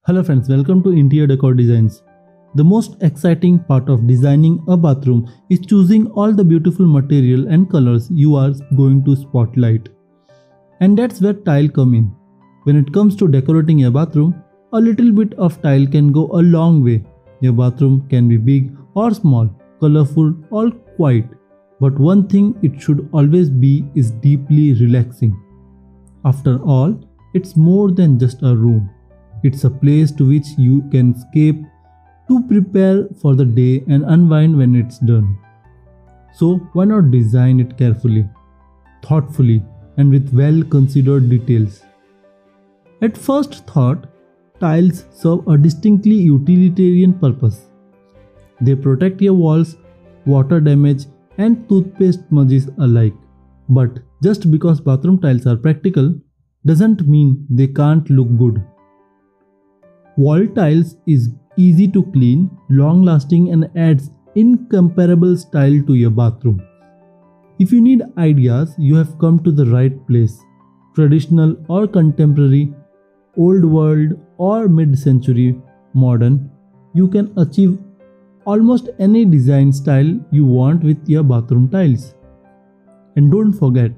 Hello friends, welcome to Interior Decor Designs. The most exciting part of designing a bathroom is choosing all the beautiful material and colors you are going to spotlight. And that's where tile come in. When it comes to decorating a bathroom, a little bit of tile can go a long way. Your bathroom can be big or small, colorful or quiet. But one thing it should always be is deeply relaxing. After all, it's more than just a room. It's a place to which you can escape to prepare for the day and unwind when it's done. So why not design it carefully, thoughtfully, and with well-considered details? At first thought, tiles serve a distinctly utilitarian purpose. They protect your walls, water damage, and toothpaste smudges alike. But just because bathroom tiles are practical doesn't mean they can't look good. Wall tiles is easy to clean, long-lasting and adds incomparable style to your bathroom. If you need ideas, you have come to the right place. Traditional or contemporary, old world or mid-century modern, you can achieve almost any design style you want with your bathroom tiles. And don't forget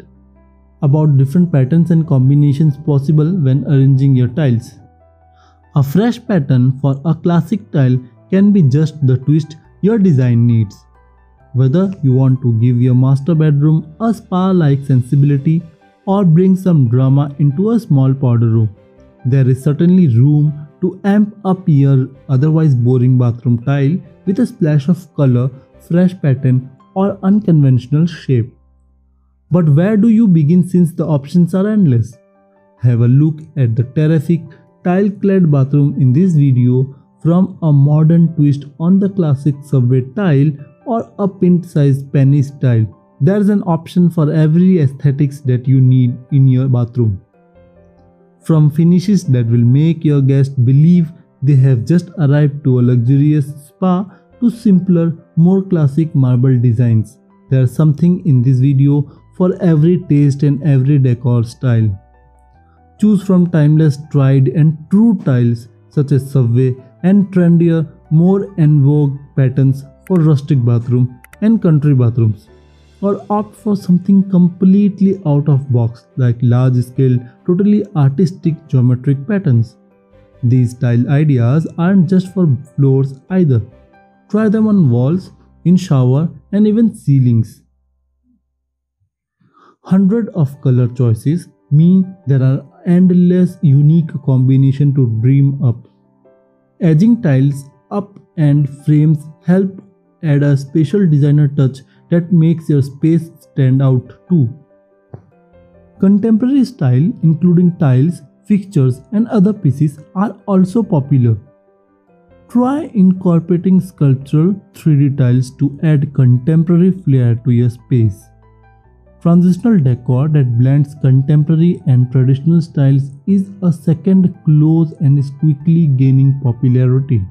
about different patterns and combinations possible when arranging your tiles. A fresh pattern for a classic tile can be just the twist your design needs. Whether you want to give your master bedroom a spa-like sensibility or bring some drama into a small powder room, there is certainly room to amp up your otherwise boring bathroom tile with a splash of color, fresh pattern, or unconventional shape. But where do you begin since the options are endless? Have a look at the terrific tile-clad bathroom in this video, from a modern twist on the classic subway tile or a pint-sized penny style. There's an option for every aesthetics that you need in your bathroom. From finishes that will make your guests believe they have just arrived to a luxurious spa to simpler, more classic marble designs. There's something in this video for every taste and every decor style. Choose from timeless, tried and true tiles such as subway and trendier, more en vogue patterns for rustic bathroom and country bathrooms. Or opt for something completely out of box like large scale, totally artistic geometric patterns. These tile ideas aren't just for floors either. Try them on walls, in shower and even ceilings. Hundreds of color choices mean there are endless unique combination to dream up. Edging tiles up and frames help add a special designer touch that makes your space stand out too. Contemporary style, including tiles, fixtures and other pieces, are also popular. Try incorporating sculptural 3D tiles to add contemporary flair to your space. Transitional decor that blends contemporary and traditional styles is a second close and is quickly gaining popularity.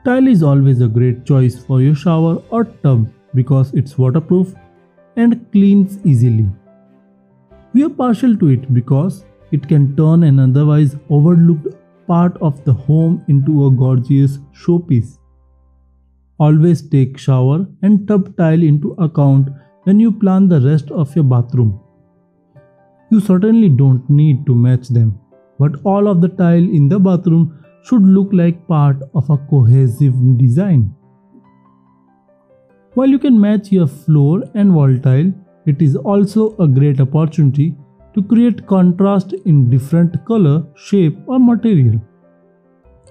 Tile is always a great choice for your shower or tub because it's waterproof and cleans easily. We are partial to it because it can turn an otherwise overlooked part of the home into a gorgeous showpiece. Always take shower and tub tile into account when you plan the rest of your bathroom. You certainly don't need to match them, but all of the tile in the bathroom should look like part of a cohesive design. While you can match your floor and wall tile, it is also a great opportunity to create contrast in different color, shape or material.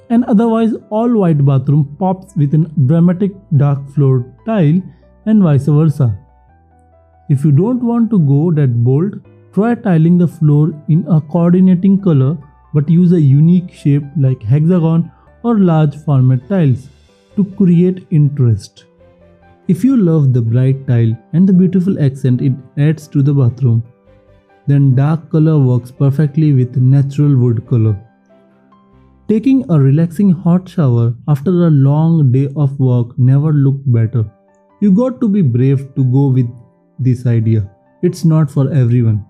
An otherwise all-white bathroom pops with a dramatic dark floor tile and vice versa. If you don't want to go that bold, try tiling the floor in a coordinating color but use a unique shape like hexagon or large format tiles to create interest. If you love the bright tile and the beautiful accent it adds to the bathroom, then dark color works perfectly with natural wood color. Taking a relaxing hot shower after a long day of work never looked better. You got to be brave to go with this idea. It's not for everyone.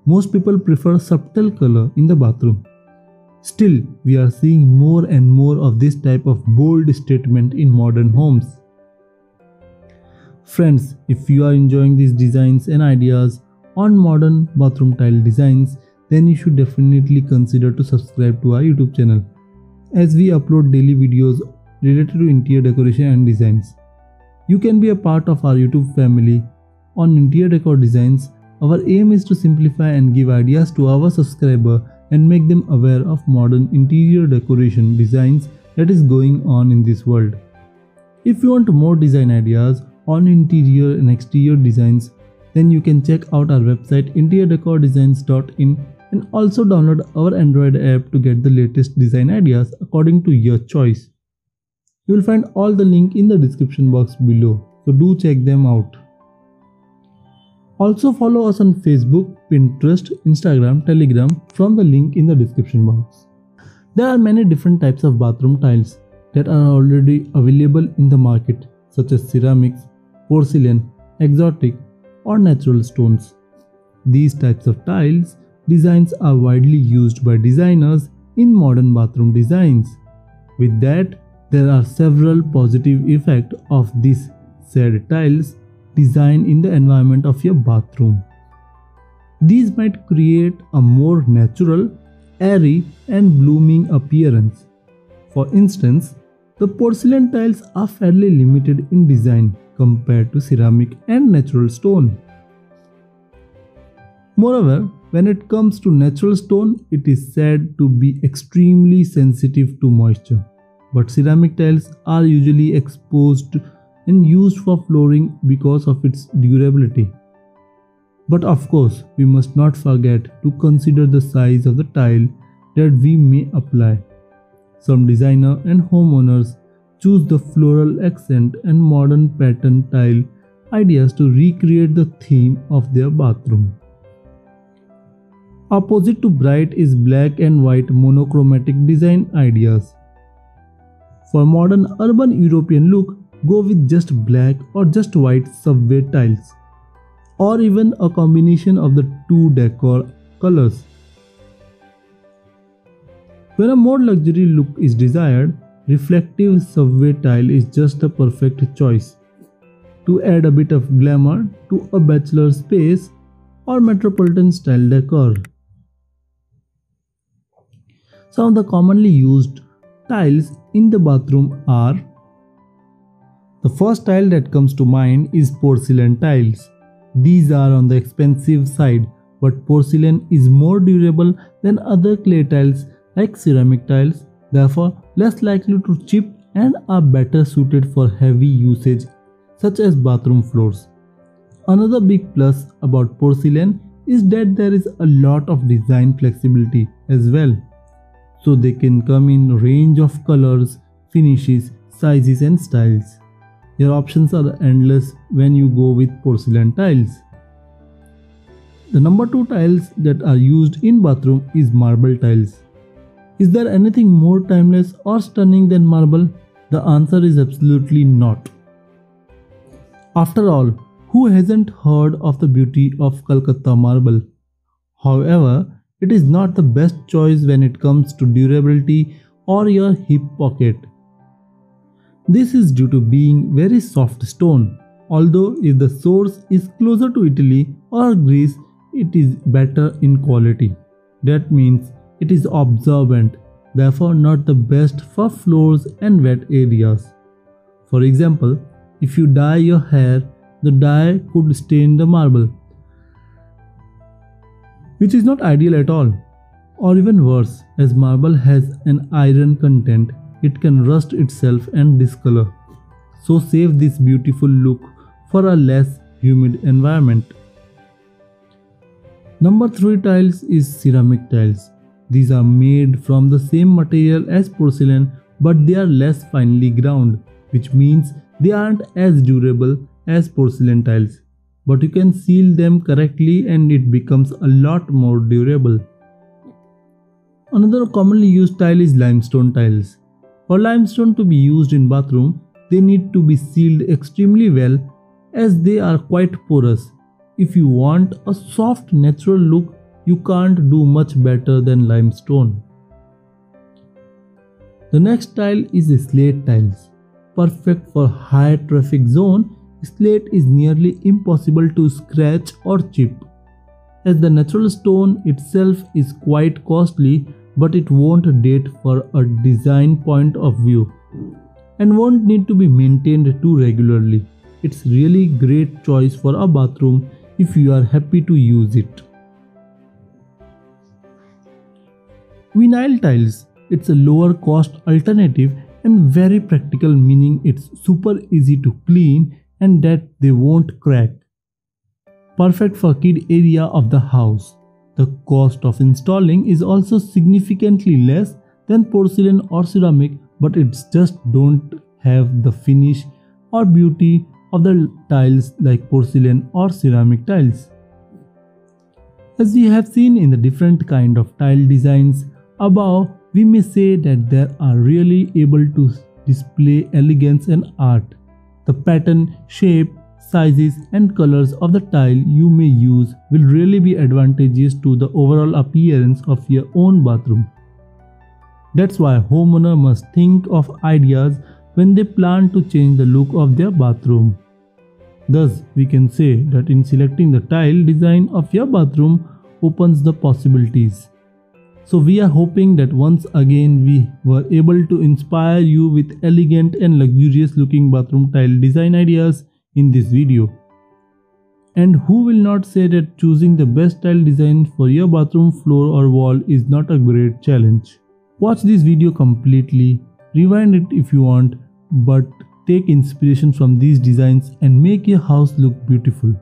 Most people prefer subtle color in the bathroom. Still, we are seeing more and more of this type of bold statement in modern homes. Friends, if you are enjoying these designs and ideas on modern bathroom tile designs, then you should definitely consider to subscribe to our YouTube channel, as we upload daily videos related to interior decoration and designs. You can be a part of our YouTube family on interior decor designs. Our aim is to simplify and give ideas to our subscriber and make them aware of modern interior decoration designs that is going on in this world. If you want more design ideas on interior and exterior designs, then you can check out our website interiordecordesigns.in and also download our Android app to get the latest design ideas according to your choice. You will find all the link in the description box below, so do check them out. Also follow us on Facebook, Pinterest, Instagram, Telegram from the link in the description box. There are many different types of bathroom tiles that are already available in the market, such as ceramics, porcelain, exotic, or natural stones. These types of tiles designs are widely used by designers in modern bathroom designs. With that, there are several positive effects of these said tiles design in the environment of your bathroom. These might create a more natural, airy, and blooming appearance. For instance, the porcelain tiles are fairly limited in design compared to ceramic and natural stone. Moreover, when it comes to natural stone, it is said to be extremely sensitive to moisture. But ceramic tiles are usually exposed and used for flooring because of its durability. But of course, we must not forget to consider the size of the tile that we may apply. Some designer and homeowners choose the floral accent and modern pattern tile ideas to recreate the theme of their bathroom. Opposite to bright is black and white monochromatic design ideas. For modern urban European look, go with just black or just white subway tiles, or even a combination of the two decor colors. When a more luxury look is desired, reflective subway tile is just the perfect choice to add a bit of glamour to a bachelor space or metropolitan style decor. Some of the commonly used tiles in the bathroom are: the first tile that comes to mind is porcelain tiles. These are on the expensive side, but porcelain is more durable than other clay tiles like ceramic tiles, therefore less likely to chip and are better suited for heavy usage such as bathroom floors. Another big plus about porcelain is that there is a lot of design flexibility as well. So they can come in a range of colors, finishes, sizes and styles. Your options are endless when you go with porcelain tiles. The number 2 tiles that are used in bathroom is marble tiles. Is there anything more timeless or stunning than marble? The answer is absolutely not. After all, who hasn't heard of the beauty of Calcutta marble? However, it is not the best choice when it comes to durability or your hip pocket. This is due to being very soft stone. Although if the source is closer to Italy or Greece, it is better in quality. That means it is absorbent, therefore not the best for floors and wet areas. For example, if you dye your hair, the dye could stain the marble, which is not ideal at all. Or even worse, as marble has an iron content, it can rust itself and discolor. So save this beautiful look for a less humid environment. Number 3 tiles is ceramic tiles. These are made from the same material as porcelain, but they are less finely ground, which means they aren't as durable as porcelain tiles. But you can seal them correctly and it becomes a lot more durable. Another commonly used tile is limestone tiles. For limestone to be used in bathroom, they need to be sealed extremely well as they are quite porous. If you want a soft natural look, you can't do much better than limestone. The next tile is slate tiles. Perfect for high traffic zone, slate is nearly impossible to scratch or chip. As the natural stone itself is quite costly, but it won't date for a design point of view and won't need to be maintained too regularly. It's really great choice for a bathroom if you are happy to use it. Vinyl tiles. It's a lower cost alternative and very practical, meaning it's super easy to clean and that they won't crack. Perfect for kid area of the house. The cost of installing is also significantly less than porcelain or ceramic, but it's just don't have the finish or beauty of the tiles like porcelain or ceramic tiles. As we have seen in the different kind of tile designs above, we may say that they are really able to display elegance and art. The pattern, shape, sizes and colors of the tile you may use will really be advantageous to the overall appearance of your own bathroom. That's why homeowner must think of ideas when they plan to change the look of their bathroom. Thus, we can say that in selecting the tile design of your bathroom opens the possibilities. So we are hoping that once again we were able to inspire you with elegant and luxurious looking bathroom tile design ideas in this video. And who will not say that choosing the best tile design for your bathroom floor or wall is not a great challenge? Watch this video completely, rewind it if you want, but take inspiration from these designs and make your house look beautiful.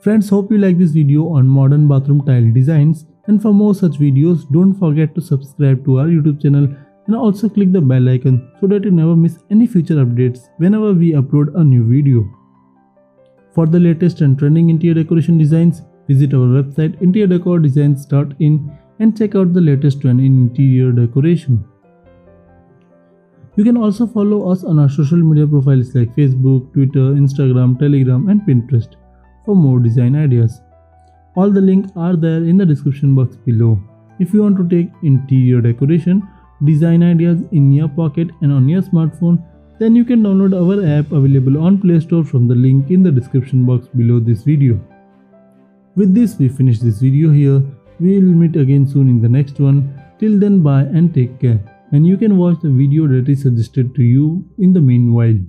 Friends, hope you like this video on modern bathroom tile designs, and for more such videos don't forget to subscribe to our YouTube channel and also click the bell icon so that you never miss any future updates whenever we upload a new video. For the latest and trending interior decoration designs, visit our website interiordecordesigns.in and check out the latest trend in interior decoration. You can also follow us on our social media profiles like Facebook, Twitter, Instagram, Telegram and Pinterest for more design ideas. All the links are there in the description box below. If you want to take interior decoration design ideas in your pocket and on your smartphone, then you can download our app available on Play Store from the link in the description box below this video. With this, we finish this video here. We will meet again soon in the next one. Till then, bye and take care. And you can watch the video that is suggested to you in the meanwhile.